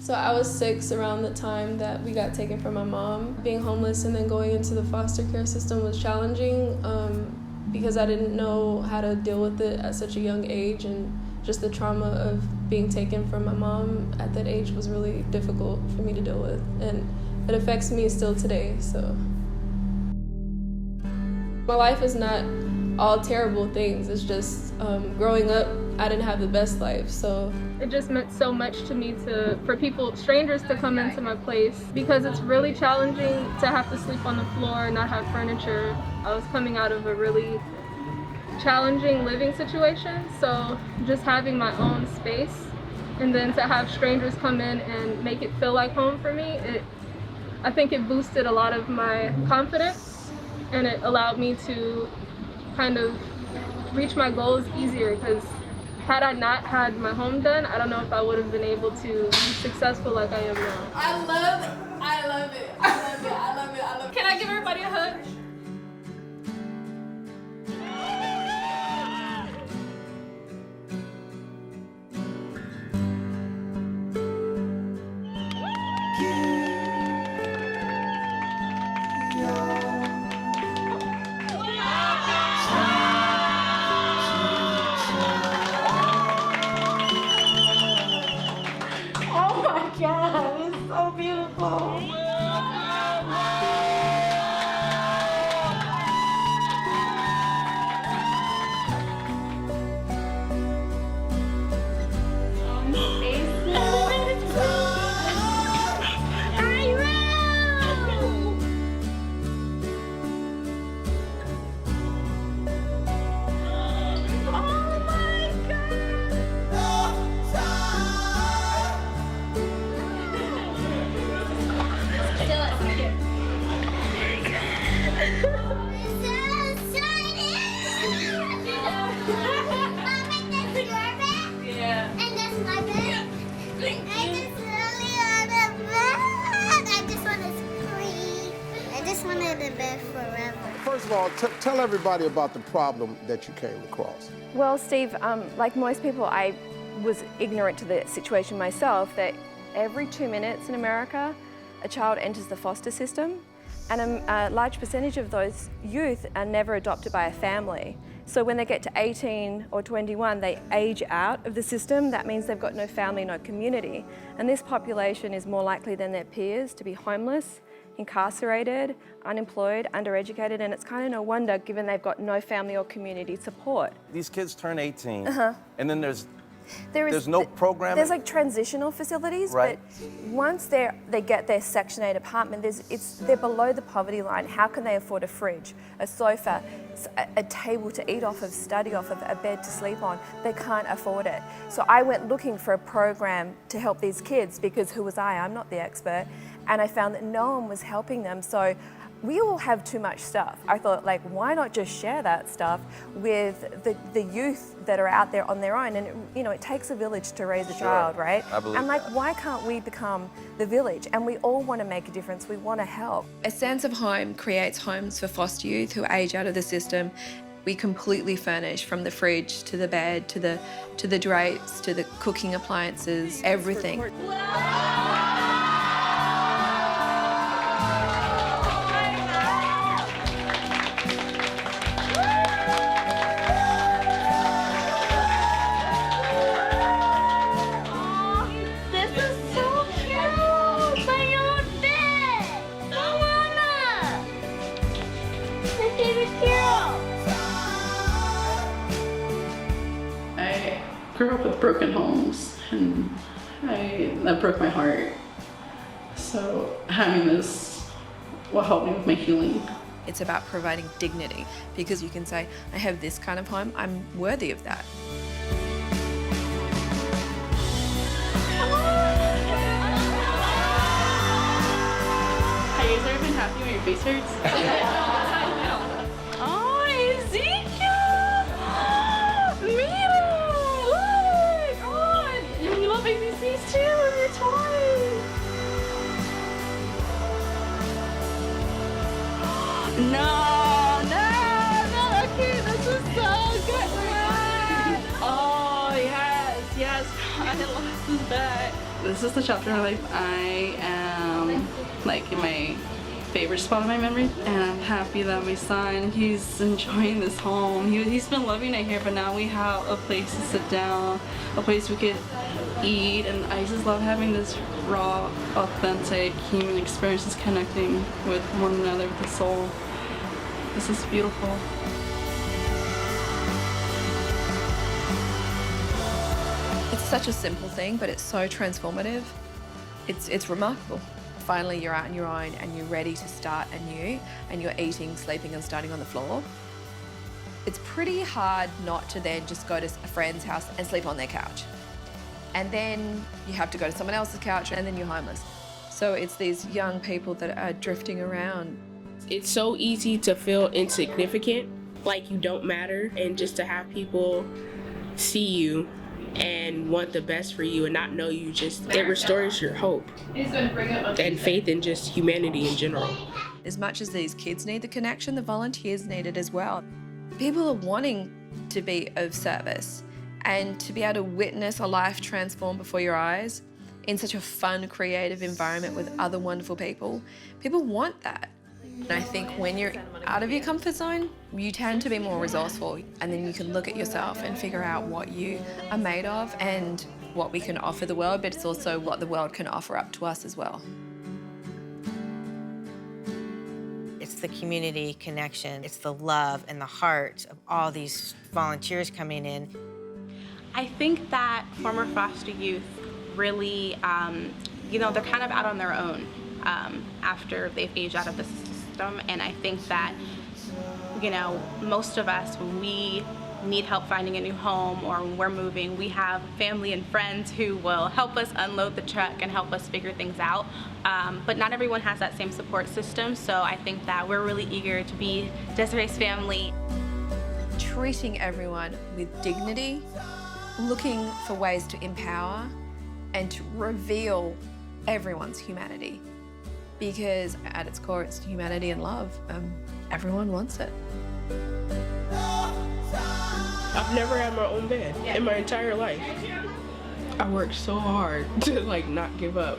So I was 6 around the time that we got taken from my mom. Being homeless and then going into the foster care system was challenging because I didn't know how to deal with it at such a young age, and just the trauma of being taken from my mom at that age was really difficult for me to deal with, and it affects me still today. So my life is not all terrible things. It's just growing up, I didn't have the best life, so it just meant so much to me for strangers to come into my place, because it's really challenging to have to sleep on the floor, not have furniture. I was coming out of a really challenging living situation, so just having my own space and then to have strangers come in and make it feel like home for me, I think it boosted a lot of my confidence, and it allowed me to kind of reach my goals easier, because had I not had my home done, I don't know if I would have been able to be successful like I am now. I love it. I love it. I love it. I love it. I love it. Can I give everybody a hug? God, it's so beautiful. First of all, tell everybody about the problem that you came across. Well, Steve, like most people, I was ignorant to the situation myself, that every 2 minutes in America, a child enters the foster system, and a large percentage of those youth are never adopted by a family. So when they get to 18 or 21, they age out of the system. That means they've got no family, no community. And this population is more likely than their peers to be homeless, incarcerated, unemployed, undereducated, and it's kind of no wonder given they've got no family or community support. These kids turn 18, and then there's There's no program. There's like transitional facilities, right. But once they get their Section 8 apartment, they're below the poverty line. How can they afford a fridge, a sofa, a table to eat off of, study off of, a bed to sleep on? They can't afford it. So I went looking for a program to help these kids, because who was I? I'm not the expert. And I found that no one was helping them. So we all have too much stuff. I thought, like, why not just share that stuff with the youth that are out there on their own? And it takes a village to raise a child, right? I believe and that. why can't we become the village? And we all want to make a difference. We want to help. A sense of home creates homes for foster youth who age out of the system. We completely furnish, from the fridge to the bed to the drapes to the cooking appliances, everything. I grew up with broken homes, and that broke my heart. So having this will help me with my healing. It's about providing dignity, because you can say, I have this kind of home, I'm worthy of that. Have you guys ever been happy when your face hurts? Oh, Ezekiel! Mira! Look! Oh, you love ABCs too with your toys. No, okay, this is so good. Oh, yes, I lost his bet. This is the chapter of my life. I am like in my favorite spot of my memory, and I'm happy that my son, he's enjoying this home. He's been loving it here, but now we have a place to sit down, a place we could eat, and I just love having this raw, authentic human experiences connecting with one another, with the soul. This is beautiful. It's such a simple thing, but it's so transformative. It's remarkable. Finally, you're out on your own and you're ready to start anew, and you're eating, sleeping, and starting on the floor. It's pretty hard not to then just go to a friend's house and sleep on their couch. And then you have to go to someone else's couch, and then you're homeless. So it's these young people that are drifting around. It's so easy to feel insignificant, like you don't matter, and just to have people see you and want the best for you and not know you, it restores your hope and faith in just humanity in general. As much as these kids need the connection, the volunteers need it as well. People are wanting to be of service, and to be able to witness a life transform before your eyes in such a fun, creative environment with other wonderful people. People want that. And I think when you're out of your comfort zone, you tend to be more resourceful, and then you can look at yourself and figure out what you are made of and what we can offer the world, but it's also what the world can offer up to us as well. It's the community connection. It's the love and the heart of all these volunteers coming in. I think that former foster youth really, they're kind of out on their own after they've aged out of the system. And I think that, most of us, when we need help finding a new home or when we're moving, we have family and friends who will help us unload the truck and help us figure things out. But not everyone has that same support system. So I think that we're really eager to be Desiree's family. Treating everyone with dignity, looking for ways to empower and to reveal everyone's humanity. Because at its core, it's humanity and love. Everyone wants it. I've never had my own bed in my entire life. I worked so hard to not give up,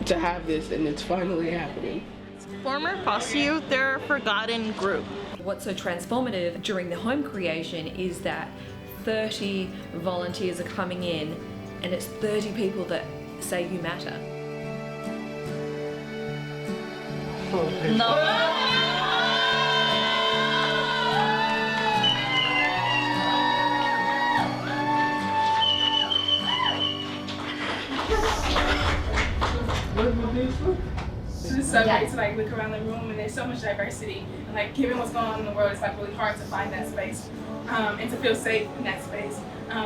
to have this, and it's finally happening. Former foster youth, they're a forgotten group. What's so transformative during the home creation is that 30 volunteers are coming in, and it's 30 people that say you matter. No. It's just so great to look around the room, and there's so much diversity. And given what's going on in the world, it's really hard to find that space and to feel safe in that space.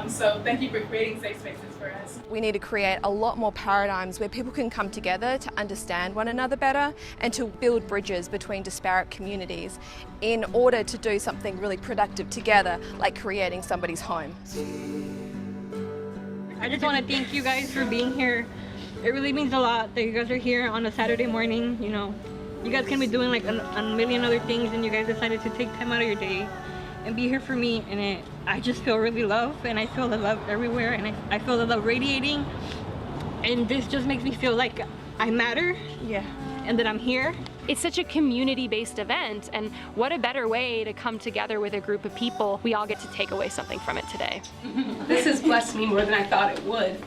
So thank you for creating safe spaces for us. We need to create a lot more paradigms where people can come together to understand one another better and to build bridges between disparate communities in order to do something really productive together, like creating somebody's home. I just want to thank you guys for being here. It really means a lot that you guys are here on a Saturday morning. You guys can be doing a million other things, and you guys decided to take time out of your day and be here for me. And I just feel really loved, and I feel the love everywhere, and I feel the love radiating. And this just makes me feel like I matter. Yeah. And that I'm here. It's such a community-based event, and what a better way to come together with a group of people. We all get to take away something from it today. This has blessed me more than I thought it would.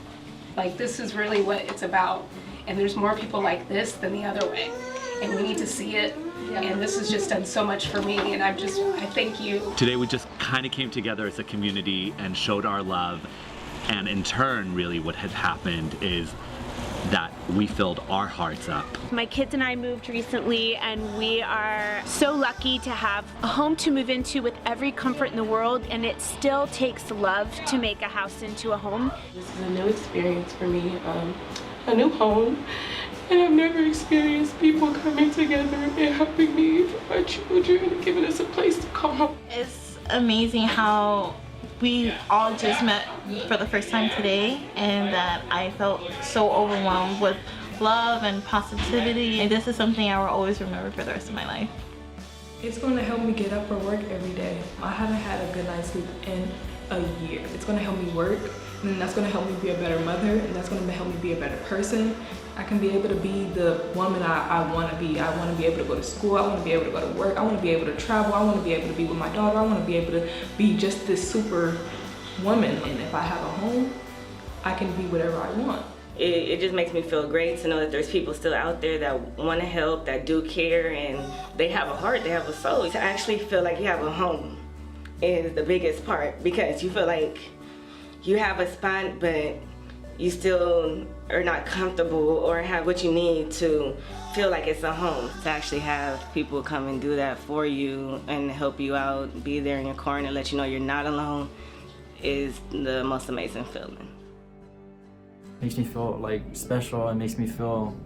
This is really what it's about, and there's more people like this than the other way, and we need to see it. And this has just done so much for me, and I thank you. Today we just kind of came together as a community and showed our love, and in turn really what had happened is that we filled our hearts up. My kids and I moved recently, and we are so lucky to have a home to move into with every comfort in the world, and it still takes love to make a house into a home. This is a new experience for me, a new home, and I've never experienced people coming together and helping me for my children and giving us a place to call home. It's amazing how we all just met for the first time today, and that I felt so overwhelmed with love and positivity. And this is something I will always remember for the rest of my life. It's going to help me get up for work every day. I haven't had a good night's sleep in a year. It's going to help me work And that's going to help me be a better mother, and that's going to help me be a better person. I can be able to be the woman I want to be. I want to be able to go to school. I want to be able to go to work. I want to be able to travel. I want to be able to be with my daughter. I want to be able to be just this super woman. And if I have a home, I can be whatever I want. It just makes me feel great to know that there's people still out there that want to help, that do care, and they have a heart, they have a soul. To actually feel like you have a home is the biggest part, because you feel like you have a spot, but you still are not comfortable or have what you need to feel like it's a home. To actually have people come and do that for you and help you out, be there in your corner, let you know you're not alone, is the most amazing feeling. Makes me feel like special. It makes me feel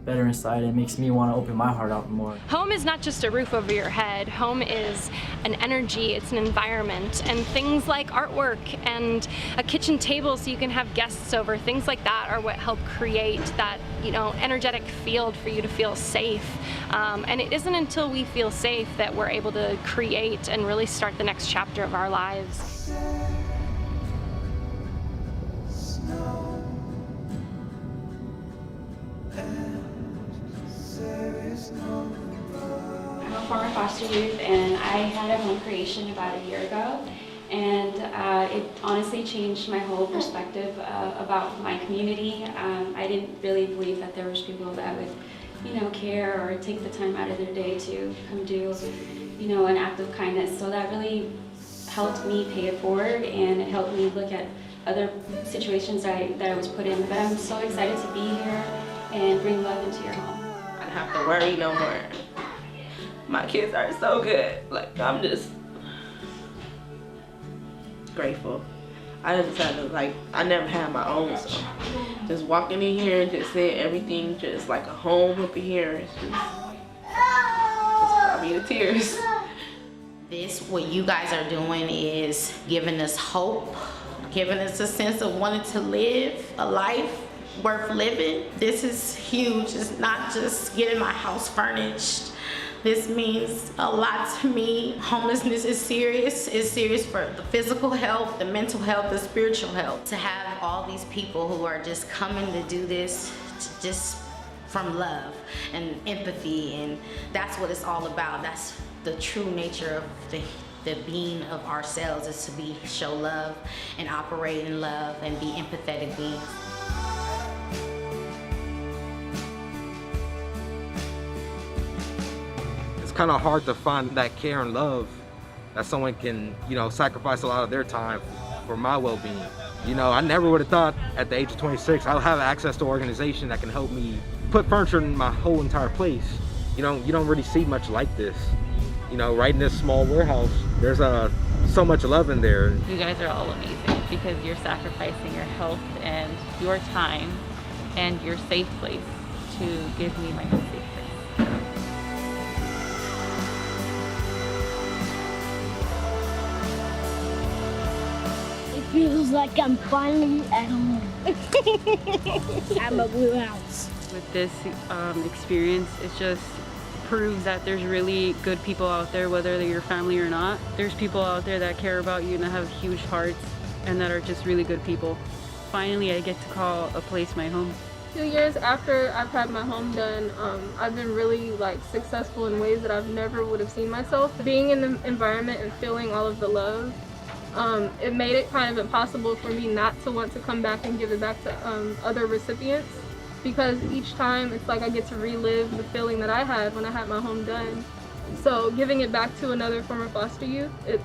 better inside. It makes me want to open my heart out more. Home is not just a roof over your head. Home is an energy, it's an environment, and things like artwork and a kitchen table so you can have guests over, things like that are what help create that, you know, energetic field for you to feel safe. And it isn't until we feel safe that we're able to create and really start the next chapter of our lives. I'm a former foster youth, and I had a home creation about a year ago, and it honestly changed my whole perspective about my community. I didn't really believe that there was people that would, you know, care or take the time out of their day to come do, you know, an act of kindness. So that really helped me pay it forward, and it helped me look at other situations that I was put in. But I'm so excited to be here and bring love into your home. I don't have to worry no more. My kids are so good. Like, I'm just grateful. I just had to, like, I never had my own, so just walking in here and just seeing everything just like a home up in here, it's just brought me to tears. What you guys are doing is giving us hope, giving us a sense of wanting to live a life worth living. This is huge. It's not just getting my house furnished. This means a lot to me. Homelessness is serious. It's serious for the physical health, the mental health, the spiritual health. To have all these people who are just coming to do this just from love and empathy, and that's what it's all about. That's the true nature of the being of ourselves, is to show love and operate in love and be empathetic beings. It's kind of hard to find that care and love that someone can, you know, sacrifice a lot of their time for my well-being. You know, I never would have thought at the age of 26 I'll have access to an organization that can help me put furniture in my whole entire place. You know, you don't really see much like this. You know, right in this small warehouse, there's so much love in there. You guys are all amazing because you're sacrificing your health and your time and your safe place to give me my safe place. It feels like I'm finally at home. At my blue house. With this experience, it just proves that there's really good people out there, whether they're your family or not. There's people out there that care about you and that have huge hearts and that are just really good people. Finally, I get to call a place my home. 2 years after I've had my home done, I've been really successful in ways that I've never would have seen myself. Being in the environment and feeling all of the love, it made it kind of impossible for me not to want to come back and give it back to other recipients, because each time it's like I get to relive the feeling that I had when I had my home done. So giving it back to another former foster youth, it's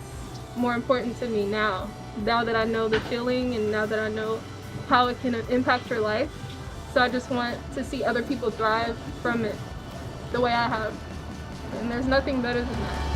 more important to me now that I know the feeling and now that I know how it can impact your life. So I just want to see other people thrive from it the way I have. And there's nothing better than that.